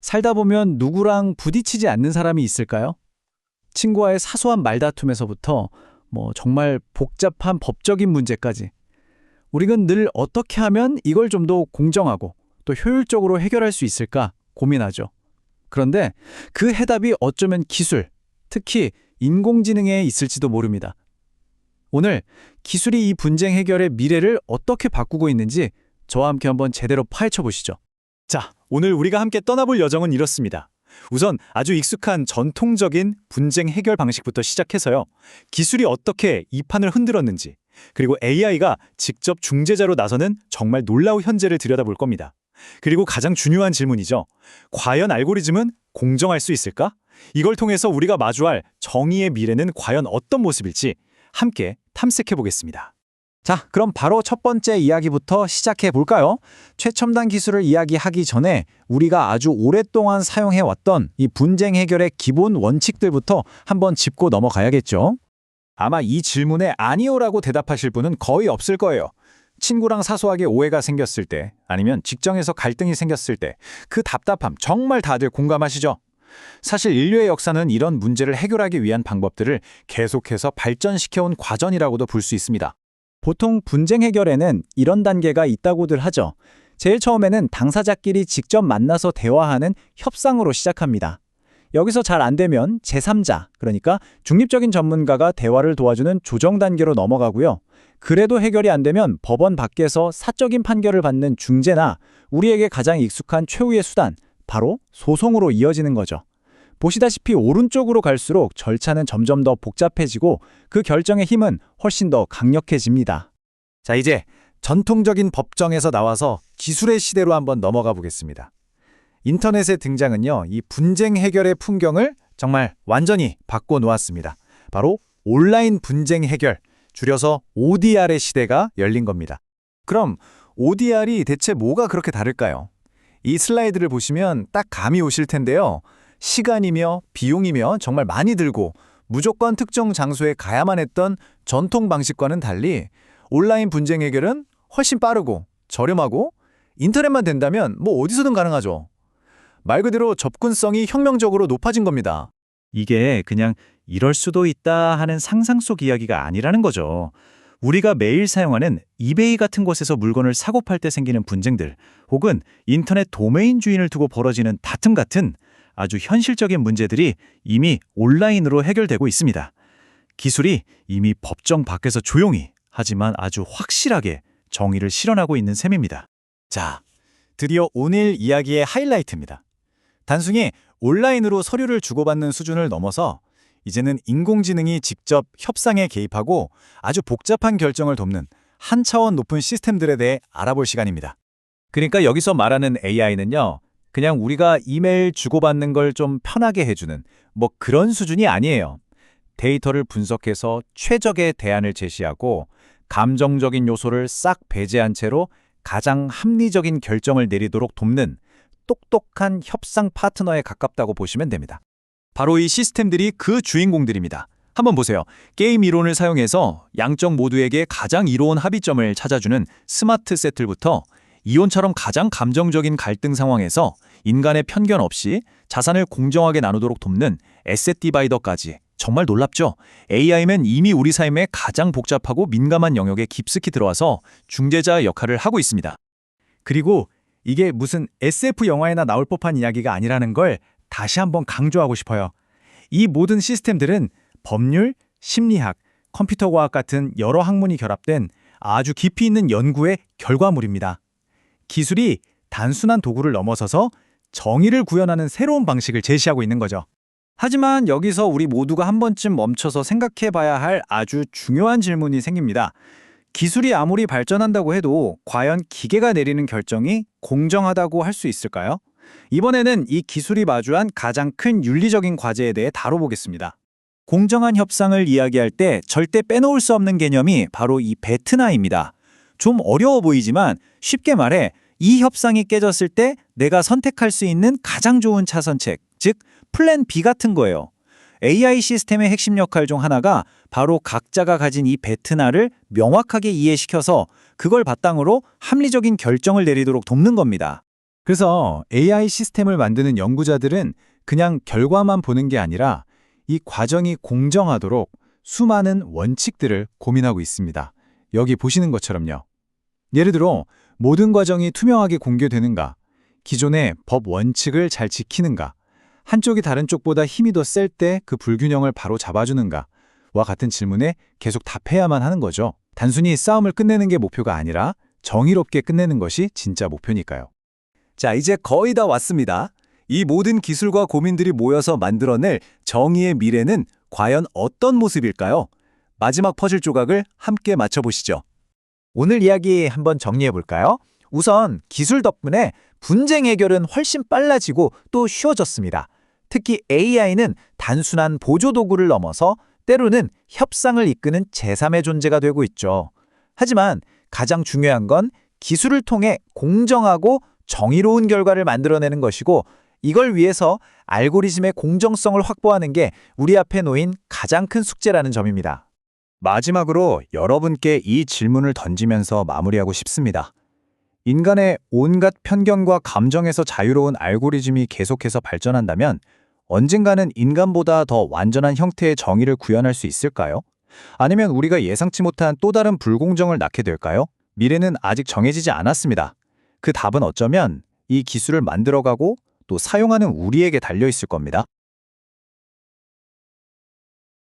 살다 보면 누구랑 부딪히지 않는 사람이 있을까요? 친구와의 사소한 말다툼에서부터 정말 복잡한 법적인 문제까지. 우리는 늘 어떻게 하면 이걸 좀 더 공정하고 또 효율적으로 해결할 수 있을까 고민하죠. 그런데 그 해답이 어쩌면 기술, 특히 인공지능에 있을지도 모릅니다. 오늘 기술이 이 분쟁 해결의 미래를 어떻게 바꾸고 있는지 저와 함께 한번 제대로 파헤쳐 보시죠. 자, 오늘 우리가 함께 떠나볼 여정은 이렇습니다. 우선 아주 익숙한 전통적인 분쟁 해결 방식부터 시작해서요. 기술이 어떻게 이 판을 흔들었는지, 그리고 AI가 직접 중재자로 나서는 정말 놀라운 현재를 들여다볼 겁니다. 그리고 가장 중요한 질문이죠. 과연 알고리즘은 공정할 수 있을까? 이걸 통해서 우리가 마주할 정의의 미래는 과연 어떤 모습일지 함께 탐색해 보겠습니다. 자, 그럼 바로 첫 번째 이야기부터 시작해 볼까요? 최첨단 기술을 이야기하기 전에 우리가 아주 오랫동안 사용해왔던 이 분쟁 해결의 기본 원칙들부터 한번 짚고 넘어가야겠죠? 아마 이 질문에 아니요라고 대답하실 분은 거의 없을 거예요. 친구랑 사소하게 오해가 생겼을 때, 아니면 직장에서 갈등이 생겼을 때, 그 답답함 정말 다들 공감하시죠? 사실 인류의 역사는 이런 문제를 해결하기 위한 방법들을 계속해서 발전시켜온 과정이라고도 볼 수 있습니다. 보통 분쟁 해결에는 이런 단계가 있다고들 하죠. 제일 처음에는 당사자끼리 직접 만나서 대화하는 협상으로 시작합니다. 여기서 잘 안 되면 제3자, 그러니까 중립적인 전문가가 대화를 도와주는 조정 단계로 넘어가고요. 그래도 해결이 안 되면 법원 밖에서 사적인 판결을 받는 중재나 우리에게 가장 익숙한 최후의 수단, 바로 소송으로 이어지는 거죠. 보시다시피 오른쪽으로 갈수록 절차는 점점 더 복잡해지고 그 결정의 힘은 훨씬 더 강력해집니다. 자, 이제 전통적인 법정에서 나와서 기술의 시대로 한번 넘어가 보겠습니다. 인터넷의 등장은요, 이 분쟁 해결의 풍경을 정말 완전히 바꿔놓았습니다. 바로 온라인 분쟁 해결, 줄여서 ODR의 시대가 열린 겁니다. 그럼 ODR이 대체 뭐가 그렇게 다를까요? 이 슬라이드를 보시면 딱 감이 오실 텐데요. 시간이며 비용이며 정말 많이 들고 무조건 특정 장소에 가야만 했던 전통 방식과는 달리 온라인 분쟁 해결은 훨씬 빠르고 저렴하고 인터넷만 된다면 어디서든 가능하죠. 말 그대로 접근성이 혁명적으로 높아진 겁니다. 이게 그냥 이럴 수도 있다 하는 상상 속 이야기가 아니라는 거죠. 우리가 매일 사용하는 이베이 같은 곳에서 물건을 사고 팔 때 생기는 분쟁들, 혹은 인터넷 도메인 주인을 두고 벌어지는 다툼 같은 아주 현실적인 문제들이 이미 온라인으로 해결되고 있습니다. 기술이 이미 법정 밖에서 조용히, 하지만 아주 확실하게 정의를 실현하고 있는 셈입니다. 자, 드디어 오늘 이야기의 하이라이트입니다. 단순히 온라인으로 서류를 주고받는 수준을 넘어서 이제는 인공지능이 직접 협상에 개입하고 아주 복잡한 결정을 돕는 한 차원 높은 시스템들에 대해 알아볼 시간입니다. 그러니까 여기서 말하는 AI는요, 그냥 우리가 이메일 주고받는 걸 좀 편하게 해주는 그런 수준이 아니에요. 데이터를 분석해서 최적의 대안을 제시하고 감정적인 요소를 싹 배제한 채로 가장 합리적인 결정을 내리도록 돕는 똑똑한 협상 파트너에 가깝다고 보시면 됩니다. 바로 이 시스템들이 그 주인공들입니다. 한번 보세요. 게임 이론을 사용해서 양쪽 모두에게 가장 이로운 합의점을 찾아주는 스마트 세틀부터 이혼처럼 가장 감정적인 갈등 상황에서 인간의 편견 없이 자산을 공정하게 나누도록 돕는 에셋 디바이더까지, 정말 놀랍죠? AI는 이미 우리 삶의 가장 복잡하고 민감한 영역에 깊숙이 들어와서 중재자 역할을 하고 있습니다. 그리고 이게 무슨 SF 영화에나 나올 법한 이야기가 아니라는 걸 다시 한번 강조하고 싶어요. 이 모든 시스템들은 법률, 심리학, 컴퓨터과학 같은 여러 학문이 결합된 아주 깊이 있는 연구의 결과물입니다. 기술이 단순한 도구를 넘어서서 정의를 구현하는 새로운 방식을 제시하고 있는 거죠. 하지만 여기서 우리 모두가 한 번쯤 멈춰서 생각해 봐야 할 아주 중요한 질문이 생깁니다. 기술이 아무리 발전한다고 해도 과연 기계가 내리는 결정이 공정하다고 할 수 있을까요? 이번에는 이 기술이 마주한 가장 큰 윤리적인 과제에 대해 다뤄보겠습니다. 공정한 협상을 이야기할 때 절대 빼놓을 수 없는 개념이 바로 이 베트나입니다. 좀 어려워 보이지만 쉽게 말해 이 협상이 깨졌을 때 내가 선택할 수 있는 가장 좋은 차선책, 즉 플랜 B 같은 거예요. AI 시스템의 핵심 역할 중 하나가 바로 각자가 가진 이 베트나를 명확하게 이해시켜서 그걸 바탕으로 합리적인 결정을 내리도록 돕는 겁니다. 그래서 AI 시스템을 만드는 연구자들은 그냥 결과만 보는 게 아니라 이 과정이 공정하도록 수많은 원칙들을 고민하고 있습니다. 여기 보시는 것처럼요. 예를 들어 모든 과정이 투명하게 공개되는가, 기존의 법 원칙을 잘 지키는가, 한쪽이 다른 쪽보다 힘이 더 셀 때 그 불균형을 바로 잡아주는가와 같은 질문에 계속 답해야만 하는 거죠. 단순히 싸움을 끝내는 게 목표가 아니라 정의롭게 끝내는 것이 진짜 목표니까요. 자, 이제 거의 다 왔습니다. 이 모든 기술과 고민들이 모여서 만들어낼 정의의 미래는 과연 어떤 모습일까요? 마지막 퍼즐 조각을 함께 맞춰보시죠. 오늘 이야기 한번 정리해 볼까요? 우선 기술 덕분에 분쟁 해결은 훨씬 빨라지고 또 쉬워졌습니다. 특히 AI는 단순한 보조 도구를 넘어서 때로는 협상을 이끄는 제3의 존재가 되고 있죠. 하지만 가장 중요한 건 기술을 통해 공정하고 정의로운 결과를 만들어내는 것이고, 이걸 위해서 알고리즘의 공정성을 확보하는 게 우리 앞에 놓인 가장 큰 숙제라는 점입니다. 마지막으로 여러분께 이 질문을 던지면서 마무리하고 싶습니다. 인간의 온갖 편견과 감정에서 자유로운 알고리즘이 계속해서 발전한다면 언젠가는 인간보다 더 완전한 형태의 정의를 구현할 수 있을까요? 아니면 우리가 예상치 못한 또 다른 불공정을 낳게 될까요? 미래는 아직 정해지지 않았습니다. 그 답은 어쩌면 이 기술을 만들어가고 또 사용하는 우리에게 달려 있을 겁니다.